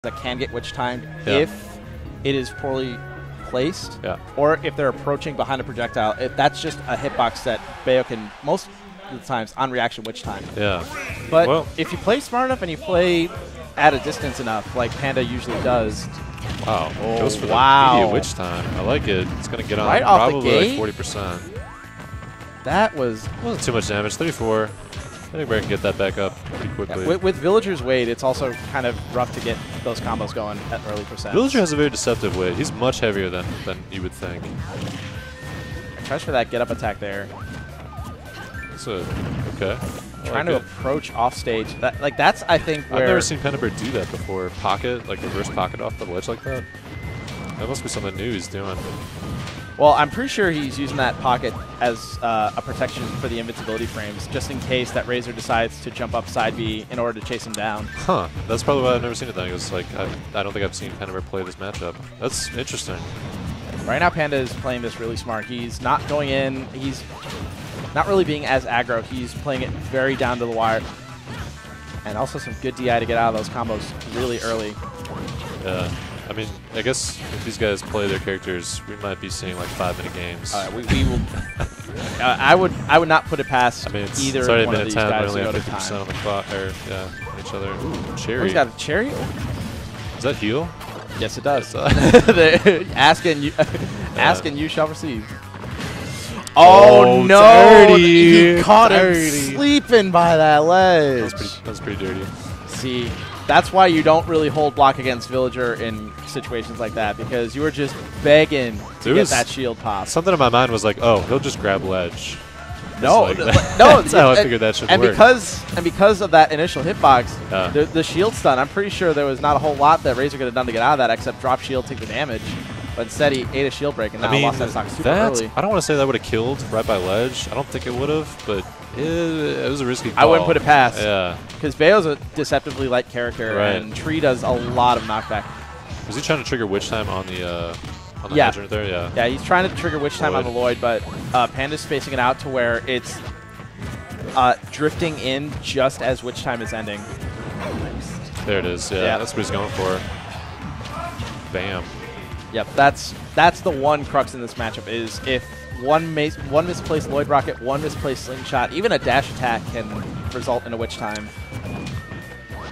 that can get witch timed if it is poorly placed, or if they're approaching behind a projectile. If that's just a hitbox that Bayo can most of the times on reaction witch time. But if you play smart enough and you play at a distance enough, like Panda usually does. Wow, goes for the immediate witch time. I like it. It's going to get on right off probably the gate? like 40%. That wasn't too much damage. 34. I think we can get that back up pretty quickly. Yeah, with Villager's weight, it's also kind of rough to get those combos going at early percent. Villager has a very deceptive weight. He's much heavier than you would think. Tries for that get up attack there. So, okay. Trying to approach off stage. That's I think where I've never seen Panda Bair do that before. Pocket, like reverse pocket off the ledge like that. That must be something new he's doing. Well, I'm pretty sure he's using that pocket as a protection for the invincibility frames, just in case that Razor decides to jump up side B in order to chase him down. Huh. That's probably why I've never seen it then. It's like I don't think I've seen Panda Bair play this matchup. That's interesting. Right now, Panda is playing this really smart. He's not going in. He's not really being as aggro. He's playing it very down to the wire. And also some good DI to get out of those combos really early. Yeah. I mean, I guess if these guys play their characters, we might be seeing like 5-minute games. We will. I would not put it past either one of these guys to go to time. 50% on the clock, or each other. Ooh, cherry. Oh, he's got a cherry. Does that heal? Yes, it does. Ask and you shall receive. Oh no! Dirty. You caught him sleeping by that ledge. That was pretty dirty. See, that's why you don't really hold block against Villager in situations like that, because you were just begging to get that shield pop. Something in my mind was like, oh, he'll just grab ledge. No, like no. That's how I figured that should work. Because of that initial hitbox, the shield stun, I'm pretty sure there was not a whole lot that Razor could have done to get out of that except drop shield, take the damage. But instead, he ate a shield break and now lost that stock super early. I don't want to say that would have killed right by ledge. I don't think it would have, but it was a risky call. I wouldn't put it past. Yeah. Because Bayo's a deceptively light character, and Tree does a lot of knockback. Was he trying to trigger Witch Time on the edge right there? Yeah. Yeah, he's trying to trigger Witch Time on the Lloyd, but Panda's spacing it out to where it's drifting in just as Witch Time is ending. There it is. Yeah, that's what he's going for. Bam. Yep, that's the one crux in this matchup is if one misplaced Lloyd Rocket, one misplaced Slingshot, even a dash attack can result in a Witch Time.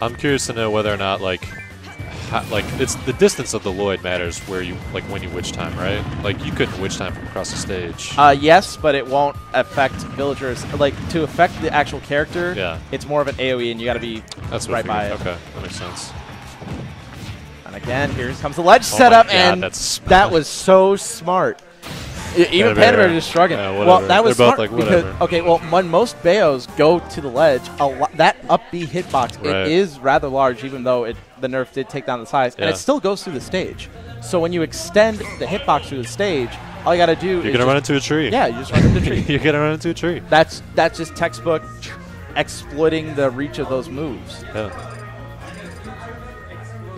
I'm curious to know whether or not it's the distance of the Lloyd matters where you when you Witch Time, right? Like you couldn't Witch Time from across the stage. Yes, but it won't affect Villagers. Like to affect the actual character, it's more of an AoE, and you got to be right by it. Okay, that makes sense. And again, here comes the ledge setup, and that was so smart. Even Panda Bair just shrugging. Well, that was smart because when most Bayos go to the ledge, that up B hitbox it is rather large, even though the nerf did take down the size, and it still goes through the stage. So when you extend the hitbox through the stage, all you got to do is you're gonna run into a tree. Yeah, you just run into a tree. You're gonna run into a tree. That's just textbook exploiting the reach of those moves. Yeah.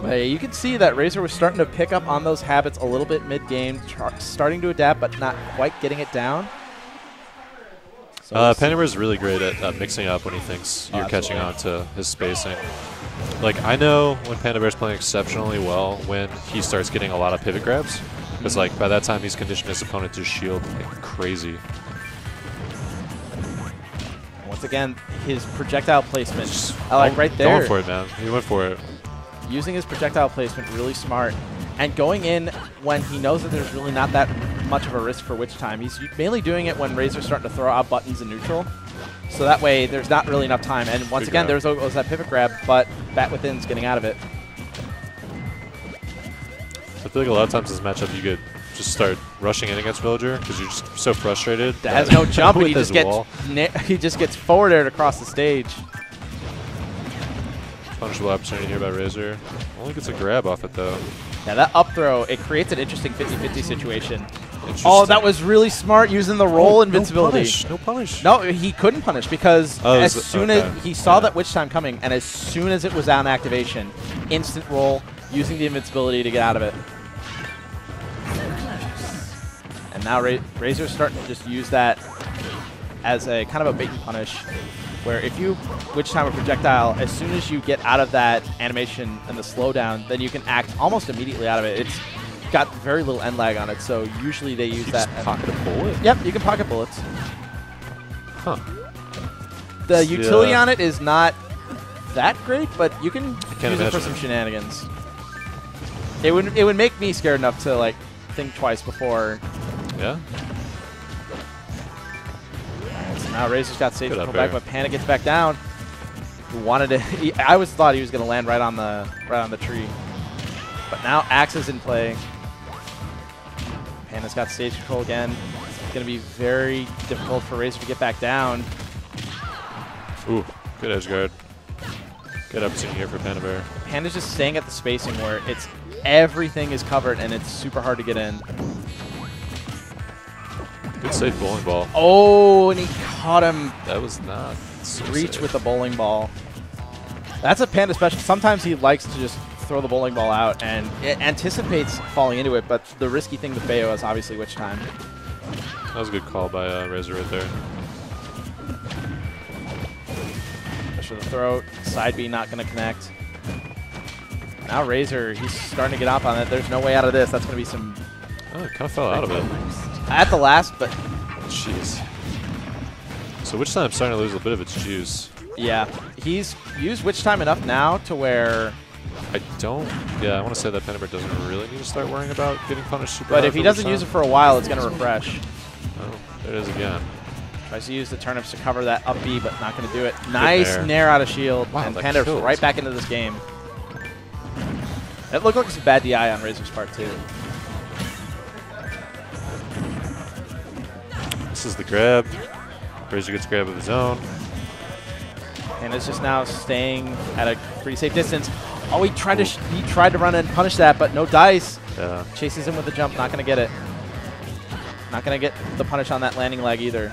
Hey, you can see that Razor was starting to pick up on those habits a little bit mid-game, starting to adapt, but not quite getting it down. So Panda Bair is really great at mixing up when he thinks you're catching on to his spacing. Like, I know when Panda Bair's playing exceptionally well when he starts getting a lot of pivot grabs, because like by that time he's conditioned his opponent to shield like crazy. Once again, his projectile placement, right there. Going for it, man. He went for it. Using his projectile placement really smart, and going in when he knows that there's really not that much of a risk for Witch Time. He's mainly doing it when Razor's starting to throw out buttons in neutral, so that way there's not really enough time. And once again, there was that pivot grab, but Bat Within's getting out of it. I feel like a lot of times in this matchup you could just start rushing in against Villager because you're just so frustrated. That has no jump, and he just gets forward aired across the stage. Punishable opportunity here by Razor. Only gets a grab off it, though. Yeah, that up throw, it creates an interesting 50-50 situation. Oh, that was really smart using the roll invincibility. No punish. No, he couldn't punish because as soon as he saw that Witch Time coming, and as soon as it was on activation, instant roll, using the invincibility to get out of it. And now Razor's starting to just use that as a kind of a bait and punish. where if you witch time a projectile, as soon as you get out of that animation and the slowdown, then you can act almost immediately out of it. It's got very little end lag on it, so usually they use that. Pocket a bullet? Yep, you can pocket bullets. Huh. The utility on it is not that great, but you can use it for some shenanigans. It would make me scared enough to like think twice before. Yeah. So now Razor's got stage control back, but Panda gets back down. Wanted to. I always thought he was going to land right on the tree, but now Axe is in play. Panda's got stage control again. It's going to be very difficult for Razor to get back down. Ooh, good edge guard. Good opportunity here for Panda Bair. Panda's just staying at the spacing where everything is covered and it's super hard to get in. Good safe bowling ball. Oh, and he caught him. That was not so reach safe. with the bowling ball. That's a Panda special. Sometimes he likes to just throw the bowling ball out and it anticipates falling into it, but the risky thing with Bayo is obviously witch time. That was a good call by Razor right there. Pressure the throat. Side B not going to connect. Now Razor, he's starting to get up on it. There's no way out of this. That's going to be some... Oh, it kind of fell out of it. At the last, but... Jeez. So Witch Time's starting to lose a bit of its juice. Yeah. He's used Witch Time enough now to where... I want to say that Panda Bair doesn't really need to start worrying about getting punished super hard. But if he doesn't use it for a while, it's going to refresh. Oh, there it is again. Tries to use the turnips to cover that up B, but not going to do it. Nice nair out of shield. Wow, and Panda right back into this game. It looked like some bad DI on Razor's part, too. This is the grab. Razor gets grab of his own. Panda's just now staying at a pretty safe distance. Oh, he tried to run and punish that, but no dice. Yeah. Chases him with the jump, not going to get it. Not going to get the punish on that landing leg either.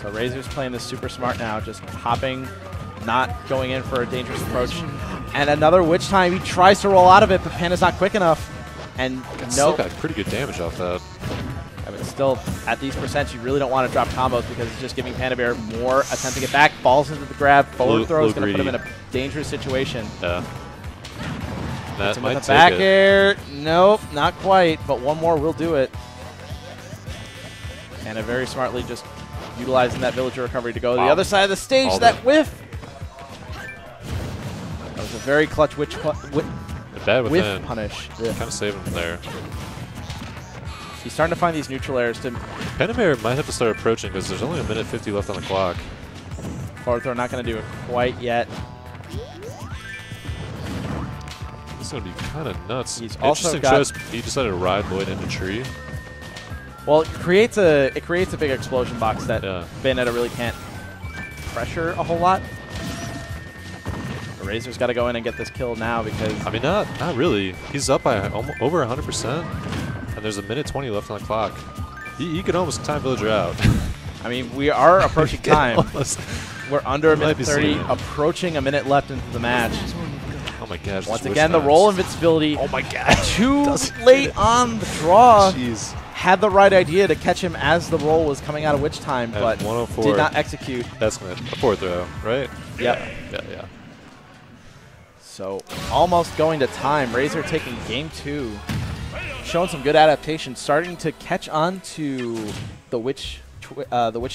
So Razor's playing this super smart now, just hopping, not going in for a dangerous approach. And another Witch Time. He tries to roll out of it, but Panda's not quick enough. And still got pretty good damage off that. I mean, still, at these percents, you really don't want to drop combos because it's just giving Panda Bair more attempt to get back. Falls into the grab. Forward throw is going to put him in a dangerous situation. Yeah. That might take back air. Nope, not quite, but one more will do it. And very smartly just utilizing that villager recovery to go to the other side of the stage. That whiff. That was a very clutch whiff punish. Kind of saving him there. He's starting to find these neutral airs. Panda Bair might have to start approaching because there's only 1:50 left on the clock. Forward throw not going to do it quite yet. This is going to be kind of nuts. He's also Interesting choice. He decided to ride Lloyd into tree. Well, it creates a big explosion box that Bayonetta really can't pressure a whole lot. The Razor's got to go in and get this kill now because... I mean, not really. He's up by over 100%, and there's 1:20 left on the clock. He could almost time Villager out. I mean, we are approaching time. We're under 1:30, approaching a minute left into the match. Oh my gosh. Once again, the roll invincibility. Oh my god. Too late on the draw. Jeez. Had the right idea to catch him as the roll was coming out of Witch Time, but did not execute. That's a forward throw, right? Yep. Yeah. So almost going to time. Razor taking game 2. Showing some good adaptation, starting to catch on to the Witch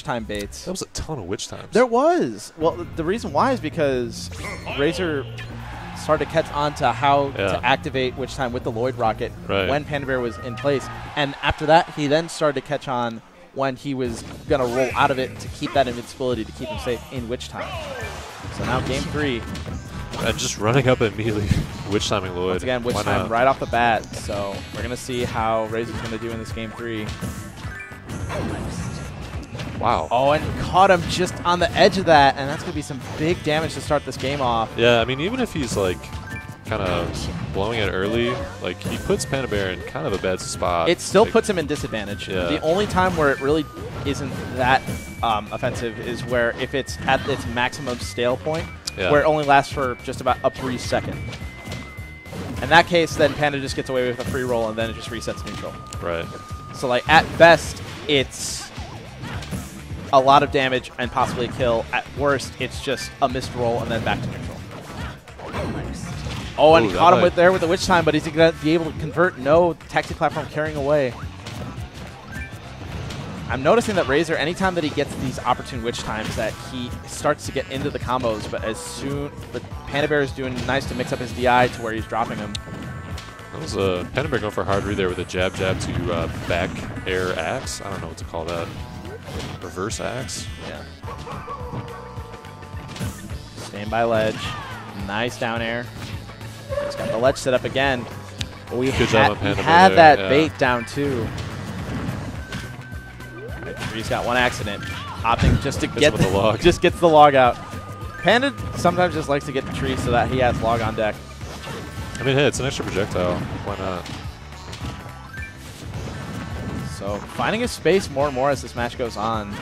Time baits. That was a ton of Witch Times. There was. Well, the reason why is because Razor started to catch on to how to activate Witch Time with the Lloyd rocket when Panda Bair was in place. And after that, he then started to catch on when he was going to roll out of it to keep that invincibility, to keep him safe in Witch Time. So now game 3. And just running up immediately, Witch Timing Lloyd. Once again, Witch Time right off the bat. So we're going to see how Razor's going to do in this game 3. Wow. Oh, and caught him just on the edge of that, and that's going to be some big damage to start this game off. Yeah, I mean, even if he's, like, kind of blowing it early, like, he puts Panda Bair in kind of a bad spot. It still puts him in disadvantage. Yeah. The only time where it really isn't that offensive is where if it's at its maximum stale point, where it only lasts for just about a brief second. In that case, then Panda just gets away with a free roll, and then it just resets neutral. Right. So, like, at best, it's a lot of damage and possibly a kill. At worst, it's just a missed roll and then back to neutral. Oh, and he caught him with the Witch Time, but is he going to be able to convert? No, Taxi Platform carrying away. I'm noticing that Razor, anytime that he gets these opportune Witch Times, that he starts to get into the combos, but as soon... But Panda Bair is doing nice to mix up his DI to where he's dropping him. That was Panda Bair going for a hard read there with a jab to back air axe. I don't know what to call that. Reverse axe? Yeah. Staying by ledge. Nice down air. He's got the ledge set up again. We had that bait down too. He's got one accident. Opting just to get the log. Just gets the log out. Panda sometimes just likes to get the tree so that he has log on deck. I mean, hey, it's an extra projectile. Why not? So finding his space more and more as this match goes on.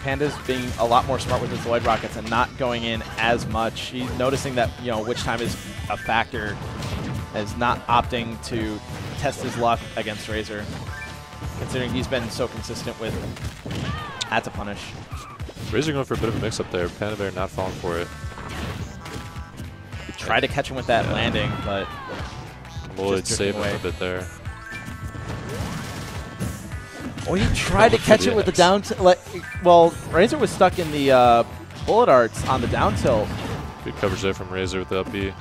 Panda's being a lot more smart with his Lloyd Rockets and not going in as much. He's noticing that, you know, Witch Time is a factor, is not opting to test his luck against Razor, considering he's been so consistent with that's a punish. Razor going for a bit of a mix-up there. Panda Bair not falling for it. He tried to catch him with that landing, but Lloyd saved him a bit there. Oh, he tried to catch it with the down tilt. Well, Razor was stuck in the bullet arts on the down tilt. Good coverage there from Razor with the up B.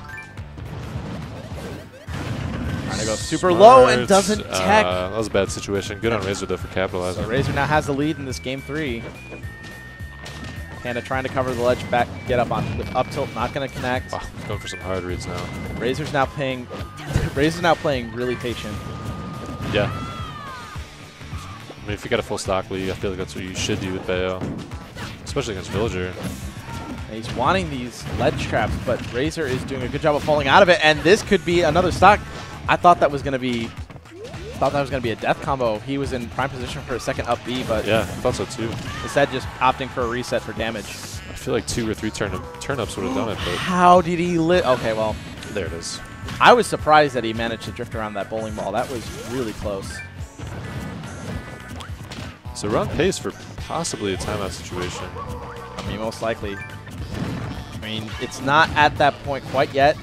Trying to go super low and doesn't tech. That was a bad situation. Good on Razor, though, for capitalizing. So Razor now has the lead in this game 3. Panda trying to cover the ledge back, get up on with up tilt, not going to connect. Oh, going for some hard reads now. Razor's now playing really patient. Yeah. I mean, if you got a full stock lead, I feel like that's what you should do with Bayo, especially against Villager. And he's wanting these ledge traps, but Razor is doing a good job of falling out of it, and this could be another stock. I thought that was going to be a death combo. He was in prime position for a second up B, but yeah, I thought so too. Instead, just opting for a reset for damage. I feel like 2 or 3 turn-ups would have done it, but how did he Okay, well, there it is. I was surprised that he managed to drift around that bowling ball. That was really close. So we're on pace for possibly a timeout situation. I mean, most likely. I mean, it's not at that point quite yet,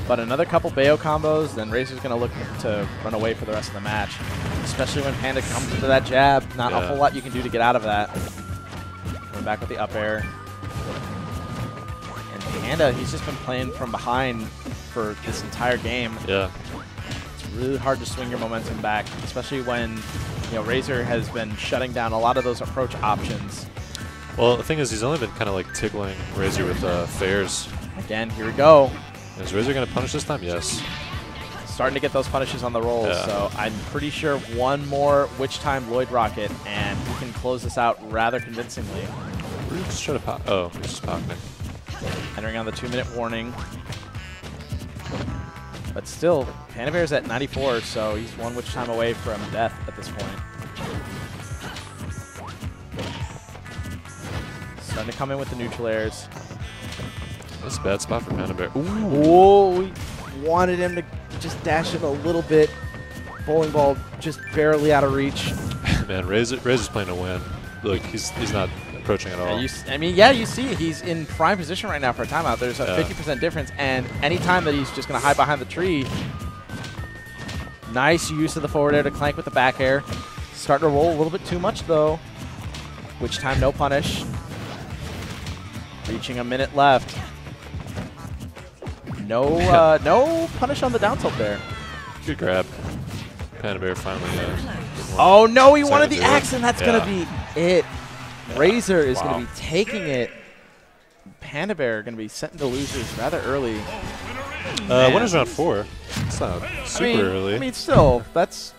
but another couple Bayo combos, then Razor's going to look to run away for the rest of the match. Especially when Panda comes into that jab. Not a whole lot you can do to get out of that. Going back with the up air. And Panda, he's just been playing from behind for this entire game. Yeah. It's really hard to swing your momentum back, especially when Razor has been shutting down a lot of those approach options. Well, the thing is, he's only been kind of like tickling Razor with fares. Again, here we go. Is Razor going to punish this time? Yes. Starting to get those punishes on the rolls, so I'm pretty sure one more Witch Time Lloyd Rocket, and he can close this out rather convincingly. We're just trying to pop. Oh, he's just pocketing. Entering on the 2-minute warning. But still, Panda Bair's at 94, so he's one Witch Time away from death at this point. Starting to come in with the neutral airs. That's a bad spot for Panda Bair. Ooh, we wanted him to just dash it a little bit. Bowling ball just barely out of reach. Man, Razor's playing to win. Look, he's not approaching at all. You see he's in prime position right now for a timeout. There's a 50% difference, and any time that he's just going to hide behind the tree, nice use of the forward air to clank with the back air. Starting to roll a little bit too much, though. Which time, no punish. Reaching a minute left. No punish on the down tilt there. Good grab. Panda Bair finally. Oh no, he wanted the axe, and that's gonna be it. Razor is gonna be taking it. Panda Bair gonna be setting the losers rather early. Winner's round 4. It's not super early. I mean, still, it's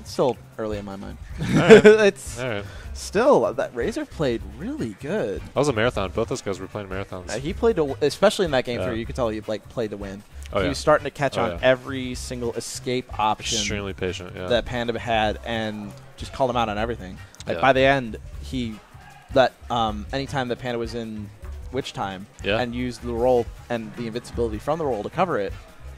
still early in my mind. All right. It's all right. Still, that Razor played really good. That was a marathon. Both those guys were playing marathons. He played, especially in that game 3, you could tell he played to win. He was starting to catch on every single escape option. Extremely patient, that Panda had, and just called him out on everything. Like by the end, he let anytime that Panda was in Witch Time and used the roll and the invincibility from the roll to cover it,